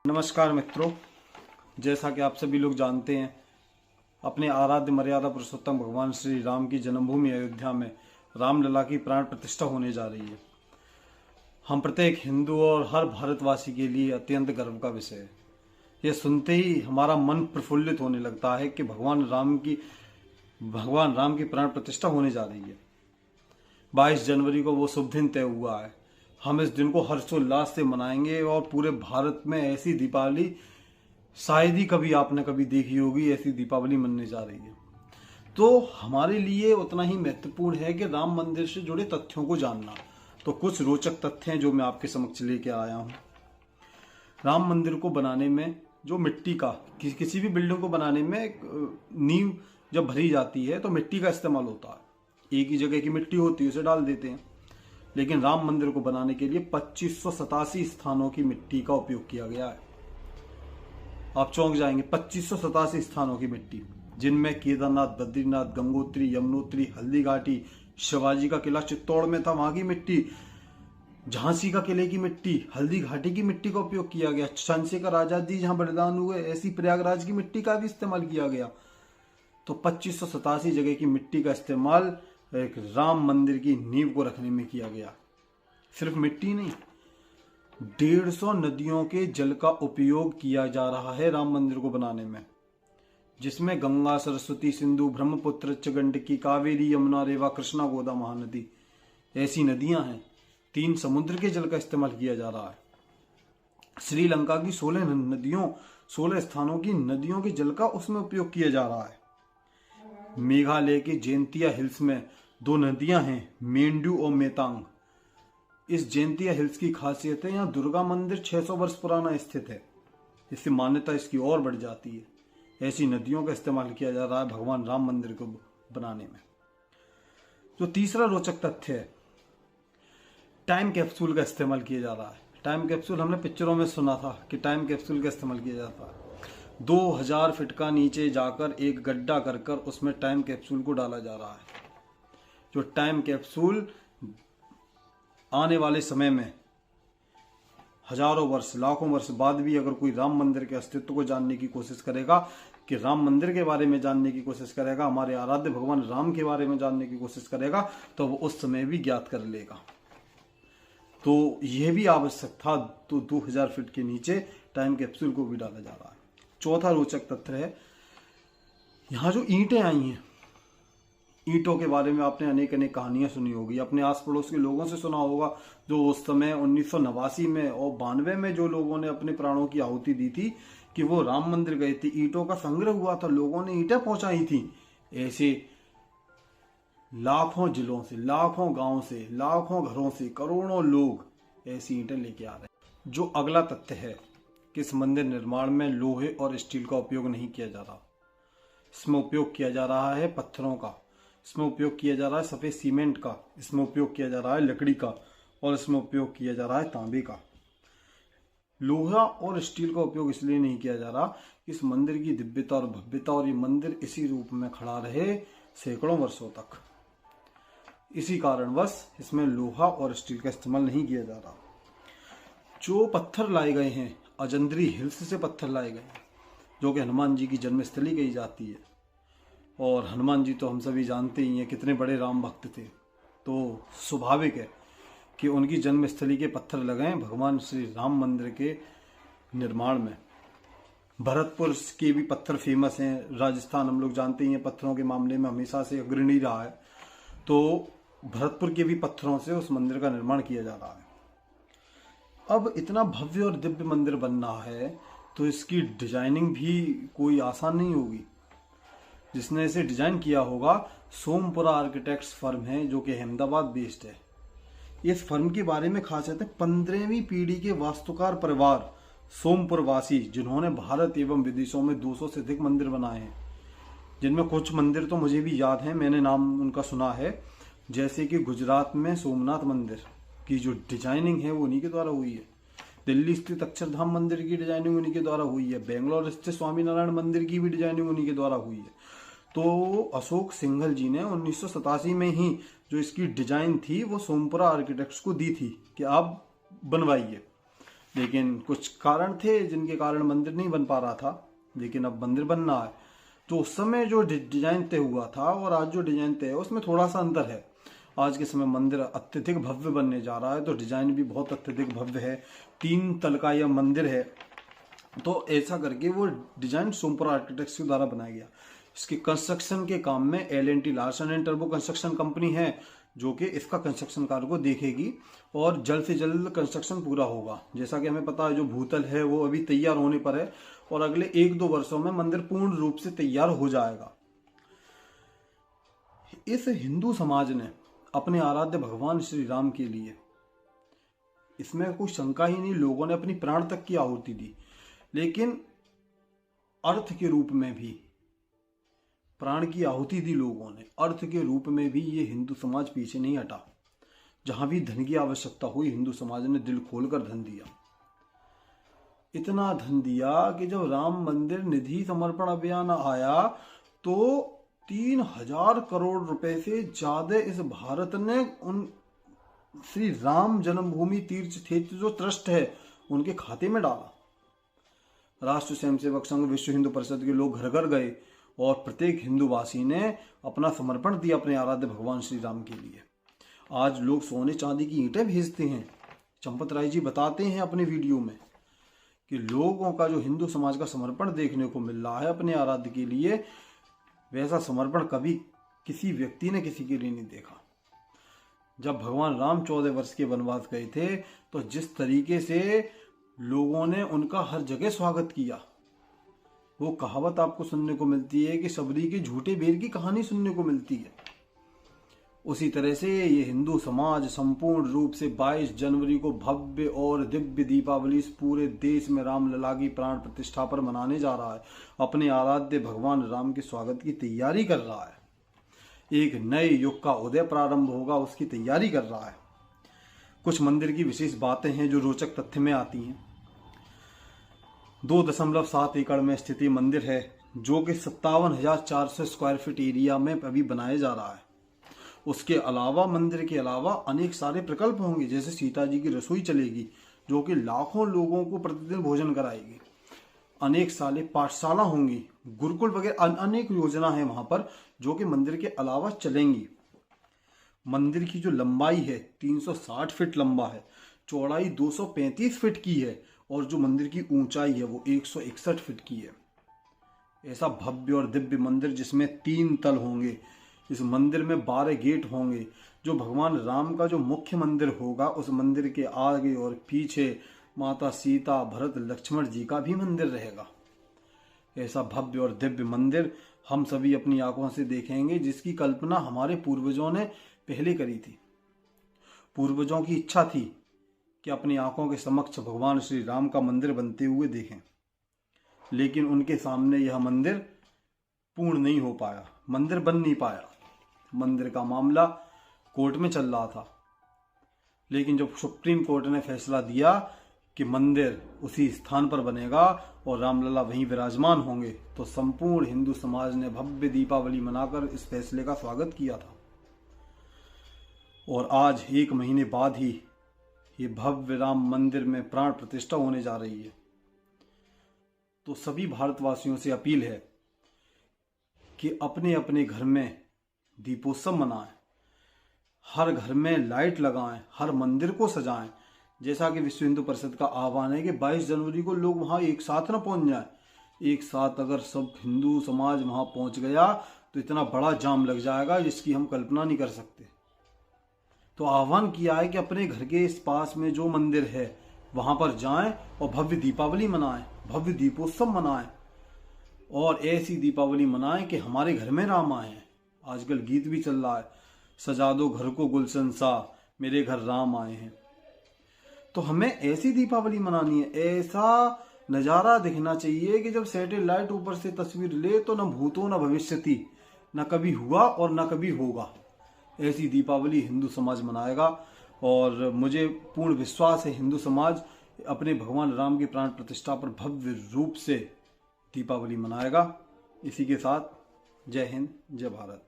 नमस्कार मित्रों, जैसा कि आप सभी लोग जानते हैं, अपने आराध्य मर्यादा पुरुषोत्तम भगवान श्री राम की जन्मभूमि अयोध्या में रामलला की प्राण प्रतिष्ठा होने जा रही है। हम प्रत्येक हिंदू और हर भारतवासी के लिए अत्यंत गर्व का विषय है। यह सुनते ही हमारा मन प्रफुल्लित होने लगता है कि भगवान राम की प्राण प्रतिष्ठा होने जा रही है। 22 जनवरी को वो शुभ दिन तय हुआ है। हम इस दिन को हर्षोल्लास से मनाएंगे और पूरे भारत में ऐसी दीपावली शायद ही कभी आपने कभी देखी होगी, ऐसी दीपावली मनने जा रही है। तो हमारे लिए उतना ही महत्वपूर्ण है कि राम मंदिर से जुड़े तथ्यों को जानना। तो कुछ रोचक तथ्य हैं जो मैं आपके समक्ष लेके आया हूँ। राम मंदिर को बनाने में जो मिट्टी का, किसी भी बिल्डिंग को बनाने में नींव जब भरी जाती है तो मिट्टी का इस्तेमाल होता है। एक ही जगह की मिट्टी होती है, उसे डाल देते हैं। लेकिन राम मंदिर को बनाने के लिए 2587 स्थानों की मिट्टी का उपयोग किया गया है। आप चौंक जाएंगे, 2587 स्थानों की मिट्टी, जिनमें केदारनाथ, बद्रीनाथ, गंगोत्री, यमुनोत्री, हल्दी घाटी, शिवाजी का किला चित्तौड़ में था, वहां की मिट्टी, झांसी का किले की मिट्टी, हल्दी घाटी की मिट्टी का उपयोग किया गया। चंद्रशेखर आजाद जी जहां बलिदान हुए, ऐसी प्रयागराज की मिट्टी का भी इस्तेमाल किया गया। तो 2587 जगह की मिट्टी का इस्तेमाल एक राम मंदिर की नींव को रखने में किया गया। सिर्फ मिट्टी नहीं, 150 नदियों के जल का उपयोग किया जा रहा है राम मंदिर को बनाने में, जिसमें गंगा, सरस्वती, सिंधु, ब्रह्मपुत्र, गंडकी, कावेरी, यमुना, रेवा, कृष्णा, गोदा, महानदी ऐसी नदियां हैं। 3 समुद्र के जल का इस्तेमाल किया जा रहा है। श्रीलंका की 16 स्थानों की नदियों के जल का उसमें उपयोग किया जा रहा है। मेघालय के जैंतिया हिल्स में 2 नदियां हैं, मेंडू और मेतांग। इस जैंतिया हिल्स की खासियत है, यहाँ दुर्गा मंदिर 600 वर्ष पुराना स्थित है। इससे मान्यता इसकी और बढ़ जाती है। ऐसी नदियों का इस्तेमाल किया जा रहा है भगवान राम मंदिर को बनाने में। जो तीसरा रोचक तथ्य है, टाइम कैप्सूल का इस्तेमाल किया जा रहा है। टाइम कैप्सूल हमने पिक्चरों में सुना था कि टाइम कैप्सूल का इस्तेमाल किया जाता है। 2000 फीट का नीचे जाकर एक गड्ढा कर उसमें टाइम कैप्सूल को डाला जा रहा है। जो टाइम कैप्सूल आने वाले समय में हजारों वर्ष, लाखों वर्ष बाद भी अगर कोई राम मंदिर के अस्तित्व को जानने की कोशिश करेगा, कि राम मंदिर के बारे में जानने की कोशिश करेगा, हमारे आराध्य भगवान राम के बारे में जानने की कोशिश करेगा, तो वो उस समय भी ज्ञात कर लेगा। तो यह भी आवश्यक था। तो 2000 फीट के नीचे टाइम कैप्सूल को भी डाला जा रहा है। चौथा रोचक तथ्य है, यहां जो ईंटें आई हैं, ईंटों के बारे में आपने अनेक कहानियां सुनी होगी, अपने आस पड़ोस के लोगों से सुना होगा, जो उस समय 1989 में और 92 में जो लोगों ने अपने प्राणों की आहुति दी थी कि वो राम मंदिर गए थे। ईंटों का संग्रह हुआ था, लोगों ने ईंटें पहुंचाई थी। ऐसे लाखों जिलों से, लाखों गांव से, लाखों घरों से करोड़ों लोग ऐसी ईंटें लेके आ रहे हैं। जो अगला तथ्य है कि इस मंदिर निर्माण में लोहे और स्टील का उपयोग नहीं किया जा रहा। इसमें उपयोग किया जा रहा है पत्थरों का, इसमें उपयोग किया जा रहा है सफेद सीमेंट का, इसमें उपयोग किया जा रहा है लकड़ी का, और इसमें उपयोग किया जा रहा है तांबे का। लोहा और स्टील का उपयोग इसलिए नहीं किया जा रहा, इस मंदिर की दिव्यता और भव्यता और ये मंदिर इसी रूप में खड़ा रहे सैकड़ों वर्षों तक। इसी कारणवश इसमें लोहा और स्टील का इस्तेमाल नहीं किया जा रहा। जो पत्थर लाए गए हैं, अजंद्री हिल्स से पत्थर लाए गए हैं, जो कि हनुमान जी की जन्मस्थली कही जाती है। और हनुमान जी तो हम सभी जानते ही हैं कितने बड़े राम भक्त थे। तो स्वाभाविक है कि उनकी जन्मस्थली के पत्थर लगाए भगवान श्री राम मंदिर के निर्माण में। भरतपुर के भी पत्थर फेमस हैं। राजस्थान हम लोग जानते ही हैं पत्थरों के मामले में हमेशा से अग्रणी रहा है। तो भरतपुर के भी पत्थरों से उस मंदिर का निर्माण किया जा रहा है। अब इतना भव्य और दिव्य मंदिर बन रहा है तो इसकी डिजाइनिंग भी कोई आसान नहीं होगी। जिसने इसे डिजाइन किया होगा सोमपुरा आर्किटेक्ट्स फर्म है, जो कि अहमदाबाद बेस्ड है। इस फर्म के बारे में खासियत है, 15वीं पीढ़ी के वास्तुकार परिवार सोमपुर वासी, जिन्होंने भारत एवं विदेशों में 200 से अधिक मंदिर बनाए हैं, जिनमें कुछ मंदिर तो मुझे भी याद है, मैंने नाम उनका सुना है। जैसे कि गुजरात में सोमनाथ मंदिर की जो डिजाइनिंग है वो उन्हीं के द्वारा हुई है। दिल्ली स्थित अक्षरधाम मंदिर की डिजाइनिंग उन्हीं के द्वारा हुई है। बेंगलोर स्थित स्वामीनारायण मंदिर की भी डिजाइनिंग उन्हीं के द्वारा हुई है। तो अशोक सिंघल जी ने 1987 में ही जो इसकी डिजाइन थी वो सोमपुरा आर्किटेक्ट्स को दी थी कि आप बनवाइए। लेकिन कुछ कारण थे जिनके कारण मंदिर नहीं बन पा रहा था, लेकिन अब मंदिर बनना है। तो उस समय जो डिजाइन तय हुआ था और आज जो डिजाइन तय है उसमें थोड़ा सा अंतर है। आज के समय मंदिर अत्यधिक भव्य बनने जा रहा है, तो डिजाइन भी बहुत अत्यधिक भव्य है। 3 तल का यह मंदिर है, तो ऐसा करके वो डिजाइन सोमपुर आर्किटेक्ट्स के द्वारा बनाया गया। इसके कंस्ट्रक्शन के काम में L&T Larsen and turbo construction company है, जो कि इसका कंस्ट्रक्शन कार्य को देखेगी और जल्द से जल्द कंस्ट्रक्शन पूरा होगा। जैसा कि हमें पता है, जो भूतल है वो अभी तैयार होने पर है और अगले 1-2 वर्षों में मंदिर पूर्ण रूप से तैयार हो जाएगा। इस हिंदू समाज ने अपने आराध्य भगवान श्री राम के लिए, इसमें कोई शंका ही नहीं, लोगों ने अपनी प्राण तक की आहुति दी, लेकिन अर्थ के रूप में भी प्राण की आहुति दी लोगों ने। अर्थ के रूप में भी ये हिंदू समाज पीछे नहीं हटा। जहां भी धन की आवश्यकता हुई, हिंदू समाज ने दिल खोलकर धन दिया। इतना धन दिया कि जब राम मंदिर निधि समर्पण अभियान आया तो 3000 करोड़ रुपए से ज्यादा इस भारत ने उन श्री राम जन्मभूमि तीर्थ क्षेत्र जो ट्रस्ट है उनके खाते में डाला। राष्ट्र स्वयंसेवक संघ, विश्व हिंदू परिषद के लोग घर घर गए और प्रत्येक हिंदूवासी ने अपना समर्पण दिया अपने आराध्य भगवान श्री राम के लिए। आज लोग सोने चांदी की ईंटें भेजते हैं। चंपत राय जी बताते हैं अपने वीडियो में कि लोगों का जो हिंदू समाज का समर्पण देखने को मिल रहा है अपने आराध्य के लिए, वैसा समर्पण कभी किसी व्यक्ति ने किसी के लिए नहीं देखा। जब भगवान राम 14 वर्ष के वनवास गए थे तो जिस तरीके से लोगों ने उनका हर जगह स्वागत किया, वो कहावत आपको सुनने को मिलती है कि सबरी के झूठे बेर की कहानी सुनने को मिलती है। उसी तरह से ये हिंदू समाज संपूर्ण रूप से 22 जनवरी को भव्य और दिव्य दीपावली पूरे देश में रामलला की प्राण प्रतिष्ठा पर मनाने जा रहा है। अपने आराध्य भगवान राम के स्वागत की तैयारी कर रहा है। एक नए युग का उदय प्रारंभ होगा, उसकी तैयारी कर रहा है। कुछ मंदिर की विशेष बातें हैं जो रोचक तथ्य में आती हैं। 2.7 एकड़ में स्थित मंदिर है, जो कि 57,400 स्क्वायर फीट एरिया में अभी बनाया जा रहा है। उसके अलावा मंदिर के अलावा अनेक सारे प्रकल्प होंगे, जैसे सीता जी की रसोई चलेगी जो कि लाखों लोगों को प्रतिदिन भोजन कराएगी। अनेक सारे पाठशाला होंगी, गुरुकुल वगैरह अनेक योजना है वहां पर, जो कि मंदिर के अलावा चलेंगी। मंदिर की जो लंबाई है 360 फीट लंबा है, चौड़ाई 235 फीट की है और जो मंदिर की ऊंचाई है वो 161 फीट की है। ऐसा भव्य और दिव्य मंदिर जिसमें 3 तल होंगे। इस मंदिर में 12 गेट होंगे। जो भगवान राम का जो मुख्य मंदिर होगा, उस मंदिर के आगे और पीछे माता सीता, भरत, लक्ष्मण जी का भी मंदिर रहेगा। ऐसा भव्य और दिव्य मंदिर हम सभी अपनी आंखों से देखेंगे, जिसकी कल्पना हमारे पूर्वजों ने पहले करी थी। पूर्वजों की इच्छा थी कि अपनी आंखों के समक्ष भगवान श्री राम का मंदिर बनते हुए देखें, लेकिन उनके सामने यह मंदिर पूर्ण नहीं हो पाया, मंदिर बन नहीं पाया। मंदिर का मामला कोर्ट में चल रहा था, लेकिन जब सुप्रीम कोर्ट ने फैसला दिया कि मंदिर उसी स्थान पर बनेगा और रामलला वहीं विराजमान होंगे, तो संपूर्ण हिंदू समाज ने भव्य दीपावली मनाकर इस फैसले का स्वागत किया था। और आज 1 महीने बाद ही ये भव्य राम मंदिर में प्राण प्रतिष्ठा होने जा रही है। तो सभी भारतवासियों से अपील है कि अपने अपने घर में दीपोत्सव मनाएं, हर घर में लाइट लगाएं, हर मंदिर को सजाएं। जैसा कि विश्व हिंदू परिषद का आह्वान है कि 22 जनवरी को लोग वहां एक साथ न पहुंच जाएं। एक साथ अगर सब हिंदू समाज वहां पहुंच गया तो इतना बड़ा जाम लग जाएगा जिसकी हम कल्पना नहीं कर सकते। तो आह्वान किया है कि अपने घर के इस पास में जो मंदिर है वहां पर जाएं और भव्य दीपावली मनाएं, भव्य दीपोत्सव मनाएं और ऐसी दीपावली मनाएं कि हमारे घर में राम आए हैं। आजकल गीत भी चल रहा है, सजा दो घर को गुलशन सा, मेरे घर राम आए हैं। तो हमें ऐसी दीपावली मनानी है, ऐसा नज़ारा दिखना चाहिए कि जब सैटेलाइट ऊपर से तस्वीर ले तो न भूतो न भविष्यति, न कभी हुआ और न कभी होगा। ऐसी दीपावली हिंदू समाज मनाएगा और मुझे पूर्ण विश्वास है हिंदू समाज अपने भगवान राम की प्राण प्रतिष्ठा पर भव्य रूप से दीपावली मनाएगा। इसी के साथ जय हिंद, जय भारत।